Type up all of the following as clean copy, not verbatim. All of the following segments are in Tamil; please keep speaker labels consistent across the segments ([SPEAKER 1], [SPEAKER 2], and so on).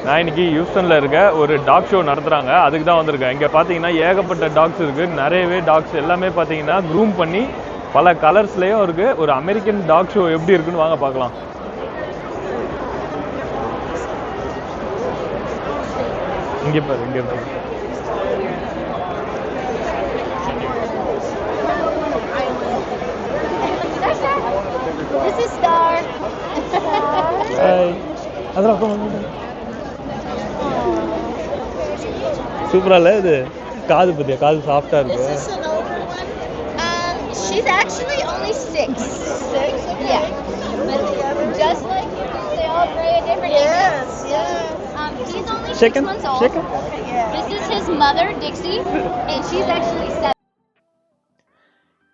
[SPEAKER 1] நான் இன்னைக்கு ஹியூஸ்டனில் இருக்க ஒரு டாக் ஷோ நடத்துகிறாங்க, அதுக்கு தான் வந்திருக்கேன். இங்கே பார்த்தீங்கன்னா ஏகப்பட்ட டாக்ஸ் இருக்குது. நிறையவே டாக்ஸ் எல்லாமே பார்த்தீங்கன்னா க்ரூம் பண்ணி பல கலர்ஸ்லேயும் இருக்குது. ஒரு அமெரிக்கன் டாக் ஷோ எப்படி இருக்குன்னு வாங்க பார்க்கலாம். இங்கே பாரு, இங்கே பாரு.
[SPEAKER 2] This is Star.
[SPEAKER 1] சூப்பரா இல்ல இது? காது பத்தியா, காது சாஃப்டா இருக்கு.
[SPEAKER 2] This is an older one. She's actually only 6. 6? Yeah. But just like you, they all gray at different ages. Yes. He's only 6 months old. This is his mother, Dixie, and she's actually 7.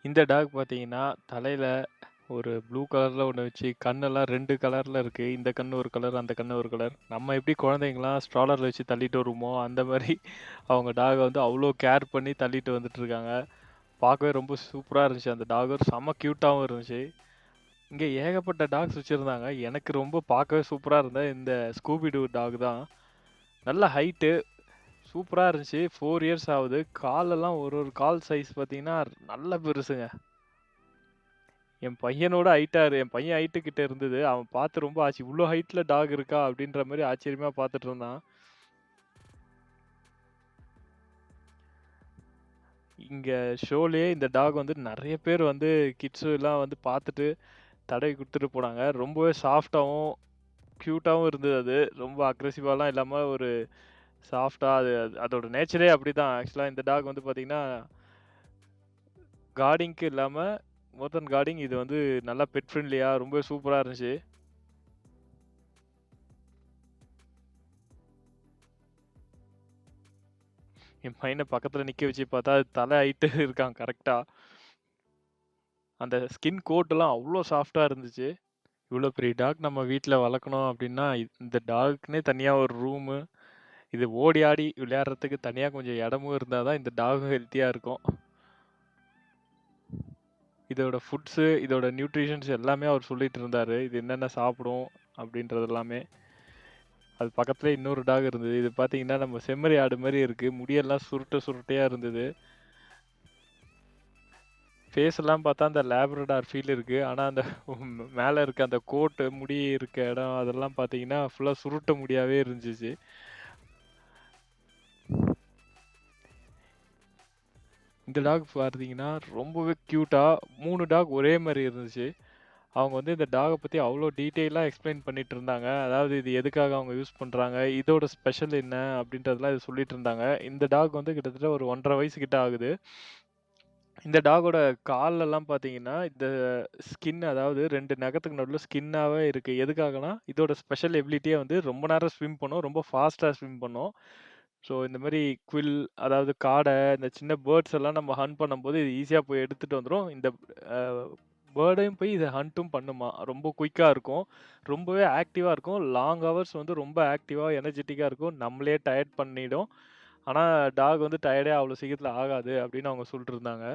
[SPEAKER 1] இந்த டாக் பார்த்தீங்கன்னா தலையில ஒரு ப்ளூ கலர்ல ஒன்று வச்சு கண்ணெல்லாம் 2 கலர்ல இருக்கு. இந்த கண்ணு ஒரு கலர், அந்த கண்ணு ஒரு கலர். நம்ம எப்படி குழந்தைங்களாம் ஸ்ட்ராலர்ல வச்சு தள்ளிட்டு வருமோ அந்த மாதிரி அவங்க டாகை வந்து அவ்வளோ கேர் பண்ணி தள்ளிட்டு வந்துட்டு இருக்காங்க. பார்க்கவே ரொம்ப சூப்பராக இருந்துச்சு. அந்த டாக் ஒரு செம்ம க்யூட்டாகவும் இருந்துச்சு. இங்கே ஏகப்பட்ட டாக்ஸ் வச்சுருந்தாங்க. எனக்கு ரொம்ப பார்க்கவே சூப்பராக இருந்த இந்த ஸ்கூபிடூ டாக் தான். நல்ல ஹைட்டு, சூப்பராக இருந்துச்சு. 4 இயர்ஸ் ஆகுது. காலெல்லாம் ஒரு கால் சைஸ் பார்த்தீங்கன்னா நல்ல பெருசுங்க. என் பையனோட ஹைட்டாரு. என் பையன் ஹைட்டு கிட்ட இருந்தது. அவன் பார்த்து ரொம்ப இவ்ளோ ஹைட்ல டாக் இருக்கா அப்படின்ற மாதிரி ஆச்சரியமா பார்த்துட்டு இருந்தான். இங்க ஷோலயே இந்த டாக் வந்து நிறைய பேர் வந்து கிட்ஸ் எல்லாம் வந்து பார்த்துட்டு தடவி கொடுத்துட்டு போனாங்க. ரொம்பவே சாஃப்டாவும் கியூட்டாவும் இருந்தது. அது ரொம்ப அக்ரெசிவாலாம் இல்லாம ஒரு சாஃப்டா, அதோட நேச்சரே அப்படிதான். ஆக்சுவலா இந்த டாக் வந்து பாத்தீங்கன்னா கார்டிங்க்கு இல்லாம மோர் தென் கார்டிங் இது வந்து நல்லா பெட் ஃப்ரெண்ட்லியா ரொம்ப சூப்பரா இருந்துச்சு. என் பையனை பக்கத்துல நிக்க வச்சு பார்த்தா அது தலை ஹைட்டு இருக்கான் கரெக்டா. அந்த ஸ்கின் கோட் எல்லாம் அவ்வளோ சாஃப்டா இருந்துச்சு. இவ்வளோ பெரிய டாக் நம்ம வீட்டில் வளர்க்கணும் அப்படின்னா இந்த டாக்குன்னே தனியாக ஒரு ரூமு, இது ஓடி ஆடி விளையாடுறதுக்கு தனியாக கொஞ்சம் இடமும் இருந்தால் தான் இந்த டாகும் ஹெல்த்தியாக இருக்கும். இதோட ஃபுட்ஸு, இதோட நியூட்ரிஷன்ஸ் எல்லாமே அவர் சொல்லிட்டு இருந்தார். இது என்னென்ன சாப்பிடும் அப்படின்றது எல்லாமே. அது பக்கத்துல இன்னொரு டாக் இருந்தது. இது பார்த்தீங்கன்னா நம்ம செம்மறி ஆடு மாதிரி இருக்குது. முடியெல்லாம் சுருட்டையாக இருந்தது. ஃபேஸ் எல்லாம் பார்த்தா அந்த லேப்ரடார் ஃபீல் இருக்கு. ஆனால் அந்த மேலே இருக்க அந்த கோட்டு முடி இருக்க இடம் அதெல்லாம் பார்த்தீங்கன்னா ஃபுல்லாக சுருட்ட முடியாவே இருந்துச்சு. இந்த டாக் பார்த்தீங்கன்னா ரொம்பவே க்யூட்டாக 3 டாக் ஒரே மாதிரி இருந்துச்சு. அவங்க வந்து இந்த டாகை பற்றி அவ்வளோ டீட்டெயிலாக எக்ஸ்பிளைன் பண்ணிட்டு இருந்தாங்க. அதாவது இது எதுக்காக அவங்க யூஸ் பண்ணுறாங்க, இதோட ஸ்பெஷல் என்ன அப்படின்றதெல்லாம் இது சொல்லிட்டு இருந்தாங்க. இந்த டாக் வந்து கிட்டத்தட்ட ஒரு 1.5 வயசு கிட்ட ஆகுது. இந்த டாகோட கால்லெல்லாம் பார்த்தீங்கன்னா இந்த ஸ்கின், அதாவது 2 நகத்துக்கு நடுவில் ஸ்கின்னாகவே இருக்குது. எதுக்காகனா இதோட ஸ்பெஷல் எபிலிட்டியே வந்து ரொம்ப நேரம் ஸ்விம் பண்ணும், ரொம்ப ஃபாஸ்ட்டாக ஸ்விம் பண்ணும். ஸோ இந்த மாதிரி குவில், அதாவது காடை, இந்த சின்ன பேர்ட்ஸ் எல்லாம் நம்ம ஹண்ட் பண்ணும்போது இது ஈஸியாக போய் எடுத்துகிட்டு வந்துடும். இந்த பேர்டையும் போய் இதை ஹண்ட்டும் பண்ணுமா. ரொம்ப குயிக்காக இருக்கும், ரொம்பவே ஆக்டிவாக இருக்கும். லாங் ஹவர்ஸ் வந்து ரொம்ப ஆக்டிவாக எனர்ஜெட்டிக்காக இருக்கும். நம்மளே டயர்ட் பண்ணிடும். ஆனால் டாக் வந்து டயர்டே அவ்வளோ சீக்கிரத்தில் ஆகாது அப்படின்னு அவங்க சொல்லிட்டு இருந்தாங்க.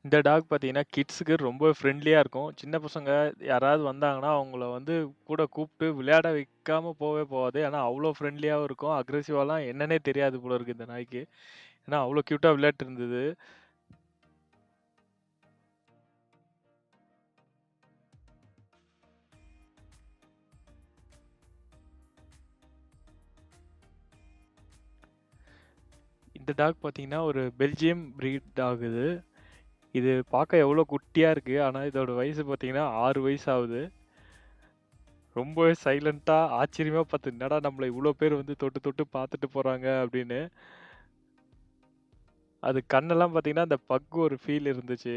[SPEAKER 1] இந்த டாக் பார்த்தீங்கன்னா கிட்ஸுக்கு ரொம்ப ஃப்ரெண்ட்லியாக இருக்கும். சின்ன பசங்க யாராவது வந்தாங்கன்னா அவங்கள வந்து கூட கூப்பிட்டு விளையாட வைக்காம போகவே போகாது. ஏன்னா அவ்வளோ ஃப்ரெண்ட்லியாகவும் இருக்கும். அக்ரெசிவாலாம் என்னன்னே தெரியாது போல இருக்கு இந்த நாய்க்கு. ஏன்னா அவ்வளோ க்யூட்டாக விளையாட்டு இருந்தது. இந்த டாக் பார்த்தீங்கன்னா ஒரு பெல்ஜியம் ப்ரீட் டாக் இது. இது பார்க்க எவ்வளோ குட்டியாக இருக்குது. ஆனால் இதோட வயசு பார்த்தீங்கன்னா 6 வயசு ஆகுது. ரொம்பவே சைலண்ட்டாக ஆச்சரியமாக பார்த்து என்னடா நம்மளை இவ்வளோ பேர் வந்து தொட்டு தொட்டு பார்த்துட்டு போகிறாங்க அப்படின்னு. அது கண்ணெல்லாம் பார்த்தீங்கன்னா அந்த பக் ஒரு ஃபீல் இருந்துச்சு.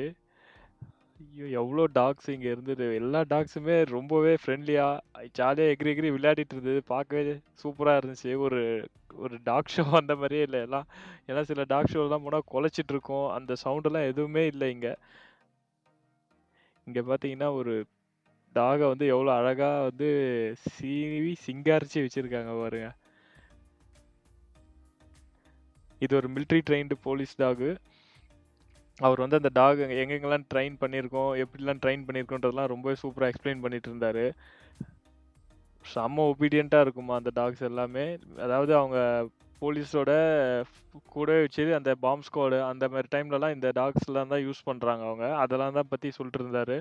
[SPEAKER 1] ஐயோ, எவ்வளோ டாக்ஸ் இங்கே இருந்தது. எல்லா டாக்ஸுமே ரொம்பவே ஃப்ரெண்ட்லியாக ஜாலியாக எகிரி எகிரி விளையாடிட்டு இருந்தது. பார்க்கவே சூப்பராக இருந்துச்சு. ஒரு ஒரு டாக் ஷோ அந்த மாதிரியே இல்லை எல்லாம். ஏன்னா சில டாக் ஷோலாம் போனால் குலைச்சிட்டு இருக்கும், அந்த சவுண்டெல்லாம் எதுவுமே இல்லை இங்கே. இங்கே பார்த்தீங்கன்னா ஒரு டாகை வந்து எவ்வளோ அழகாக வந்து சீவி சிங்காரிச்சு வச்சுருக்காங்க பாருங்க. இது ஒரு மிலிட்ரி ட்ரெயின்டு போலீஸ் டாகு. அவர் வந்து அந்த டாக் எங்கெங்கெல்லாம் ட்ரெயின் பண்ணியிருக்கோம், எப்படிலாம் ட்ரெயின் பண்ணியிருக்கோன்றதெல்லாம் ரொம்பவே சூப்பராக எக்ஸ்பிளைன் பண்ணிட்டு இருந்தார். செம்ம ஒபீடியன்ட்டா இருக்குமா அந்த டாக்ஸ் எல்லாமே. அதாவது அவங்க போலீஸோட கூடவே வச்சு அந்த பாம்ப் ஸ்குவாடு அந்த மாரி டைம்லலாம் இந்த டாக்ஸ்லாம் தான் யூஸ் பண்றாங்க அவங்க. அதெல்லாம் தான் பத்தி சொல்லிட்டு இருந்தாரு.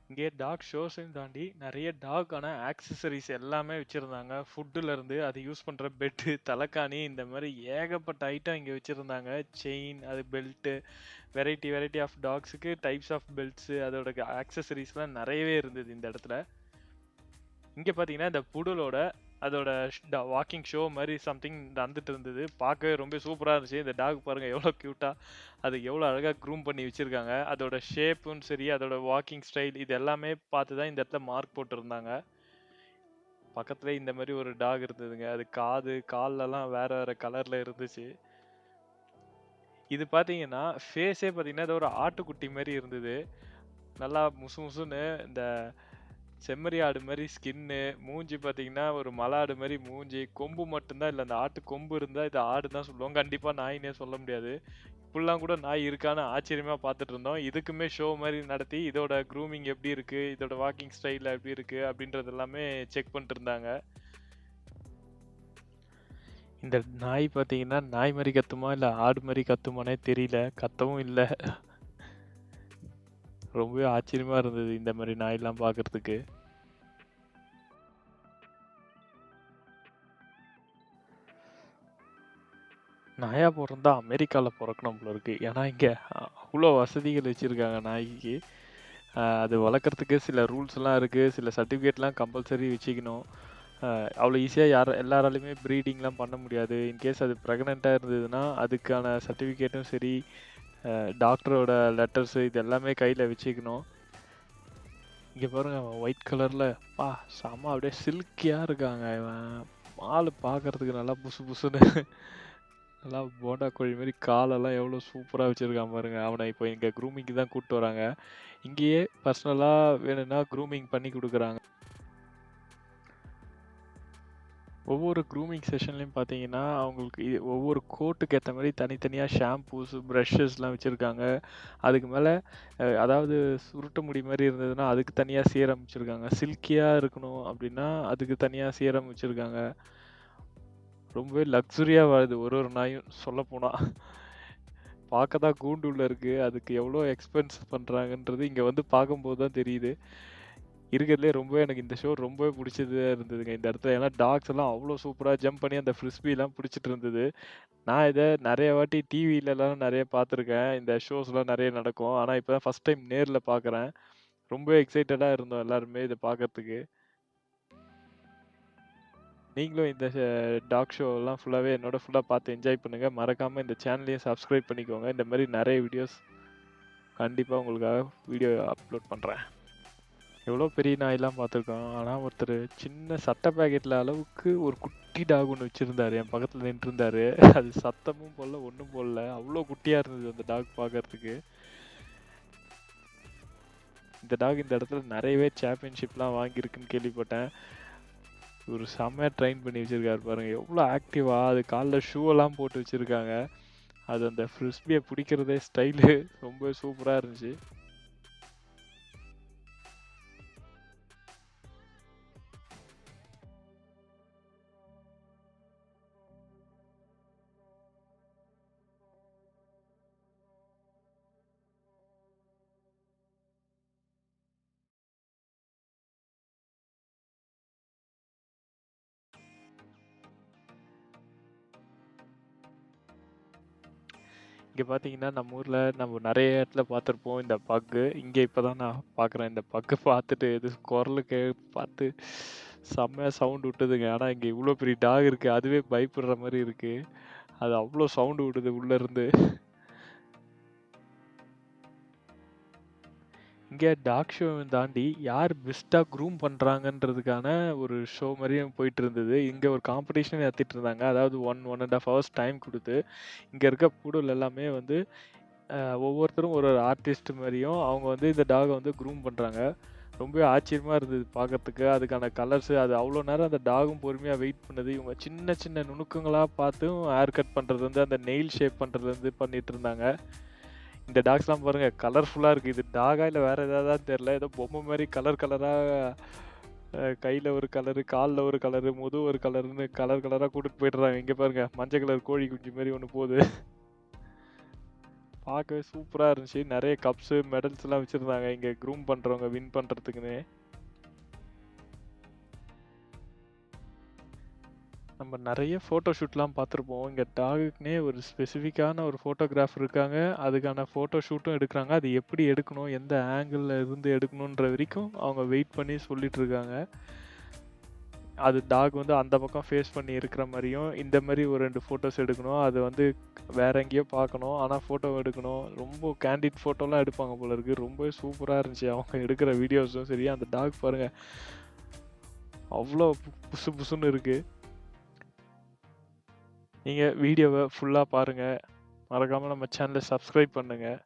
[SPEAKER 1] இங்கே டாக் ஷோஸையும் தாண்டி நிறைய டாக்கான ஆக்சசரிஸ் எல்லாமே வச்சுருந்தாங்க. ஃபுட்டுலேருந்து அது யூஸ் பண்ணுற பெட்டு, தலைக்காணி இந்த மாதிரி ஏகப்பட்ட ஐட்டம் இங்கே வச்சுருந்தாங்க. செயின், அது பெல்ட்டு, வெரைட்டி ஆஃப் டாக்ஸுக்கு டைப்ஸ் ஆஃப் பெல்ட்ஸு, அதோட ஆக்சசரிஸ்லாம் நிறையவே இருந்தது இந்த இடத்துல. இங்கே பார்த்தீங்கன்னா இந்த புடலோட அதோட வாக்கிங் ஷோ மாதிரி சம்திங் நடந்துட்டு இருந்தது. பார்க்கவே ரொம்ப சூப்பராக இருந்துச்சு. இந்த டாக் பாருங்கள் எவ்வளோ க்யூட்டாக, அது எவ்வளோ அழகாக க்ரூம் பண்ணி வச்சுருக்காங்க. அதோட ஷேப்பும் சரி, அதோட வாக்கிங் ஸ்டைல், இது எல்லாமே பார்த்து தான் இந்த இடத்துல மார்க் போட்டிருந்தாங்க. பக்கத்துலேயே இந்த மாதிரி ஒரு டாக் இருந்ததுங்க. அது கால்லலாம் வேற வேற கலரில் இருந்துச்சு. இது பார்த்தீங்கன்னா ஃபேஸே பார்த்தீங்கன்னா இது ஒரு ஆட்டுக்குட்டி மாதிரி இருந்தது. நல்லா முசு முசுன்னு இந்த செம்மறி ஆடு மாதிரி ஸ்கின்னு, மூஞ்சி பார்த்தீங்கன்னா ஒரு மலாடு மாதிரி மூஞ்சி, கொம்பு மட்டும்தான் இல்லை. அந்த ஆட்டு கொம்பு இருந்தால் இது ஆடு தான் சொல்லுவோம், கண்டிப்பாக நாயினே சொல்ல முடியாது. இப்படிலாம் கூட நாய் இருக்கான்னு ஆச்சரியமாக பார்த்துட்டு இருந்தோம். இதுக்குமே ஷோ மாதிரி நடத்தி இதோட க்ரூமிங் எப்படி இருக்குது, இதோட வாக்கிங் ஸ்டைலில் எப்படி இருக்குது அப்படின்றது எல்லாமே செக் பண்ணிட்டு இருந்தாங்க. இந்த நாய் பார்த்தீங்கன்னா நாய் மாதிரி கத்துமா இல்லை ஆடு மாதிரி கத்துமானே தெரியல, கத்தவும் இல்லை. ரொம்பவே ஆச்சரியமா இருந்தது இந்த மாதிரி நாயெல்லாம் பார்க்கறதுக்கு. நாயா பிறந்தா அமெரிக்காவில் பிறக்கணும் போல இருக்கு. ஏன்னா இங்கே அவ்வளோ வசதிகள் வச்சுருக்காங்க நாய்க்கு. அது வளர்க்குறதுக்கு சில ரூல்ஸ்லாம் இருக்குது, சில சர்டிஃபிகேட்லாம் கம்பல்சரி வச்சுக்கணும். அவ்வளோ ஈஸியாக எல்லாராலையுமே ப்ரீடிங்லாம் பண்ண முடியாது. இன்கேஸ் அது ப்ரெக்னெண்ட்டாக இருந்ததுன்னா அதுக்கான சர்டிஃபிகேட்டும் சரி, டாக்டரோட லெட்டர்ஸு, இது எல்லாமே கையில் வச்சுக்கணும். இங்கே பாருங்க, ஒயிட் கலரில் செம்ம அப்படியே சில்கியாக இருக்காங்க. இவன் ஆள் பார்க்கறதுக்கு நல்லா புசு புசுன்னு நல்லா போண்டா கோழி மாதிரி காலெல்லாம் எவ்வளோ சூப்பராக வச்சுருக்கான் பாருங்க. அவனை இப்போ இங்கே க்ரூமிங்க்கு தான் கூப்பிட்டு வராங்க. இங்கேயே பர்சனலாக வேணும்னா க்ரூமிங் பண்ணி கொடுக்குறாங்க. ஒவ்வொரு க்ரூமிங் செஷன்லையும் பார்த்தீங்கன்னா அவங்களுக்கு ஒவ்வொரு கோட்டுக்கு ஏற்ற மாதிரி தனித்தனியாக ஷாம்பூஸ், ப்ரஷஸ்லாம் வச்சுருக்காங்க. அதுக்கு மேலே அதாவது சுருட்ட முடி மாதிரி இருந்ததுன்னா அதுக்கு தனியாக சீரம் வச்சுருக்காங்க. சில்கியாக இருக்கணும் அப்படின்னா அதுக்கு தனியாக சீரம் வச்சுருக்காங்க. ரொம்பவே லக்ஸுரியாக வாழுது ஒரு நாயும் சொல்லப்போனால். பார்க்க தான் கூண்டுள்ள இருக்குது, அதுக்கு எவ்வளோ எக்ஸ்பென்ஸ் பண்ணுறாங்கன்றது இங்கே வந்து பார்க்கும்போது தான் தெரியுது. இருக்கிறதுலே ரொம்பவே எனக்கு இந்த ஷோ ரொம்பவே பிடிச்சதா இருந்ததுங்க இந்த இடத்துல. ஏன்னா டாக்ஸ் எல்லாம் அவ்வளோ சூப்பராக ஜம்ப் பண்ணி அந்த ஃப்ரிஸ்பிலாம் பிடிச்சிட்டு இருந்தது. நான் இதை நிறைய வாட்டி டிவிலலாம் நிறைய பார்த்துருக்கேன், இந்த ஷோஸ்லாம் நிறைய நடக்கும். ஆனால் இப்போ தான் ஃபஸ்ட் டைம் நேரில் பார்க்குறேன். ரொம்ப எக்ஸைட்டடாக இருந்தோம் எல்லாருமே இதை பார்க்கறதுக்கு. நீங்களும் இந்த டாக் ஷோலாம் ஃபுல்லாகவே ஃபுல்லாக பார்த்து என்ஜாய் பண்ணுங்கள். மறக்காமல் இந்த சேனலையும் சப்ஸ்கிரைப் பண்ணிக்கோங்க. இந்த மாதிரி நிறைய வீடியோஸ் கண்டிப்பாக உங்களுக்காக வீடியோ அப்லோட் பண்ணுறேன். எவ்வளோ பெரிய நாயெல்லாம் பார்த்துருக்கோம், ஆனால் ஒருத்தர் சின்ன சட்டை பேக்கெட்டில் அளவுக்கு ஒரு குட்டி டாக் ஒன்று வச்சுருந்தாரு, என் பக்கத்தில் நின்றுருந்தாரு. அது சத்தமும் போடல, ஒன்றும் போடல, அவ்வளோ குட்டியாக இருந்தது அந்த டாக் பார்க்கறதுக்கு. இந்த டாக் இந்த இடத்துல நிறையவே சாம்பியன்ஷிப்லாம் வாங்கியிருக்குன்னு கேள்விப்பட்டேன். ஒரு செம்மையாக ட்ரெயின் பண்ணி வச்சுருக்காரு பாருங்கள், எவ்வளோ ஆக்டிவாக. அது காலில் ஷூவெல்லாம் போட்டு வச்சுருக்காங்க. அது அந்த ஃப்ரிஸ்பியை பிடிக்கிறதே ஸ்டைலு ரொம்ப சூப்பராக இருந்துச்சு. இங்கே பார்த்தீங்கன்னா நம்ம ஊரில் நம்ம நிறைய இடத்துல பார்த்துருப்போம் இந்த பக்கு. இங்கே இப்போ தான் நான் பார்க்குறேன். இந்த பக்கு பார்த்துட்டு இது குரலுக்கு பார்த்து செம்மையாக சவுண்டு விட்டுதுங்க. ஆனால் இங்கே இவ்வளோ பெரிய டாக் இருக்குது, அதுவே பயப்படுற மாதிரி இருக்குது. அது அவ்வளோ சவுண்டு விடுது உள்ளேருந்து. இங்கே டாக் ஷோவை தாண்டி யார் பெஸ்ட்டாக க்ரூம் பண்ணுறாங்கன்றதுக்கான ஒரு ஷோ மாதிரியும் போயிட்டு இருந்தது. இங்கே ஒரு காம்படிஷன் நடத்திட்டு இருந்தாங்க. அதாவது 1.5 ஹவர்ஸ் டைம் கொடுத்து இங்கே இருக்க பூடல் எல்லாமே வந்து ஒவ்வொருத்தரும் ஒரு ஆர்டிஸ்ட் மாதிரியும் அவங்க வந்து இந்த டாகை வந்து க்ரூம் பண்ணுறாங்க. ரொம்ப ஆச்சரியமாக இருந்தது பார்க்கறதுக்கு. அதுக்கான கலர்ஸு, அது அவ்வளோ நேரம் அந்த டாகும் பொறுமையாக வெயிட் பண்ணுது. இவங்க சின்ன சின்ன நுணுக்கங்களாக பார்த்தும் ஹேர் கட் பண்ணுறது வந்து அந்த நெயில் ஷேப் பண்ணுறது வந்து பண்ணிட்டு இருந்தாங்க. இந்த டாக்ஸ்லாம் பாருங்க கலர்ஃபுல்லா இருக்கு. இது டாகா இல்ல வேற ஏதாவதான்னு தெரியல. ஏதோ பொம்மை மாரி கலர் கலரா கையில ஒரு கலரு, கால்ல ஒரு கலரு, ஒரு கலருன்னு கலர் கலரா கூட்டிட்டு போயிடுறாங்க. இங்க பாருங்க மஞ்சள் கலர் கோழி குஞ்சு மாரி ஒண்ணு போகுது. பார்க்கவே சூப்பரா இருந்துச்சு. நிறைய கப்ஸ், மெடல்ஸ் எல்லாம் வச்சிருந்தாங்க இங்க க்ரூம் பண்றவங்க வின் பண்றதுக்குன்னு. நம்ம நிறைய ஃபோட்டோ ஷூட்லாம் பார்த்துருப்போம். இங்க டாகுக்குன்னே ஒரு ஸ்பெசிஃபிக்கான ஒரு ஃபோட்டோகிராஃபர் இருக்காங்க. அதுக்கான ஃபோட்டோ ஷூட்டும் எடுக்குறாங்க. அது எப்படி எடுக்கணும், எந்த ஆங்கிள்ல இருந்து எடுக்கணுன்ற வரைக்கும் அவங்க வெயிட் பண்ணி சொல்லிட்டு இருக்காங்க. அது டாக் வந்து அந்த பக்கம் ஃபேஸ் பண்ணி இருக்கிற மாதிரியும், இந்த மாதிரி ஒரு 2 ஃபோட்டோஸ் எடுக்கணும். அது வந்து வேற எங்கேயோ பார்க்கணும். ஆனால் ஃபோட்டோ எடுக்கணும். ரொம்ப கேண்டிட் ஃபோட்டோலாம் எடுப்பாங்க போல இருக்கு. ரொம்பவே சூப்பராக இருந்துச்சு அவங்க எடுக்கிற வீடியோஸும் சரி. அந்த டாக் பாருங்க அவ்வளோ புசு புசுன்னு இருக்கு. நீங்கள் வீடியோவை ஃபுல்லாக பாருங்கள். மறக்காமல் நம்ம சேனலை சப்ஸ்கிரைப் பண்ணுங்கள்.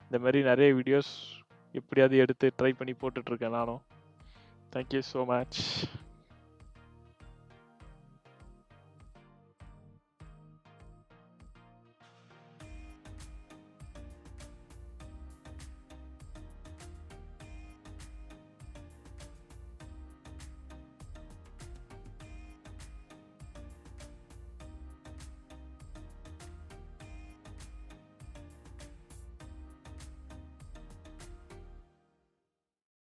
[SPEAKER 1] இந்த மாதிரி நிறைய வீடியோஸ் எப்படியாவது எடுத்து ட்ரை பண்ணி போட்டுட்ருக்கேன் நானும். Thank you so much.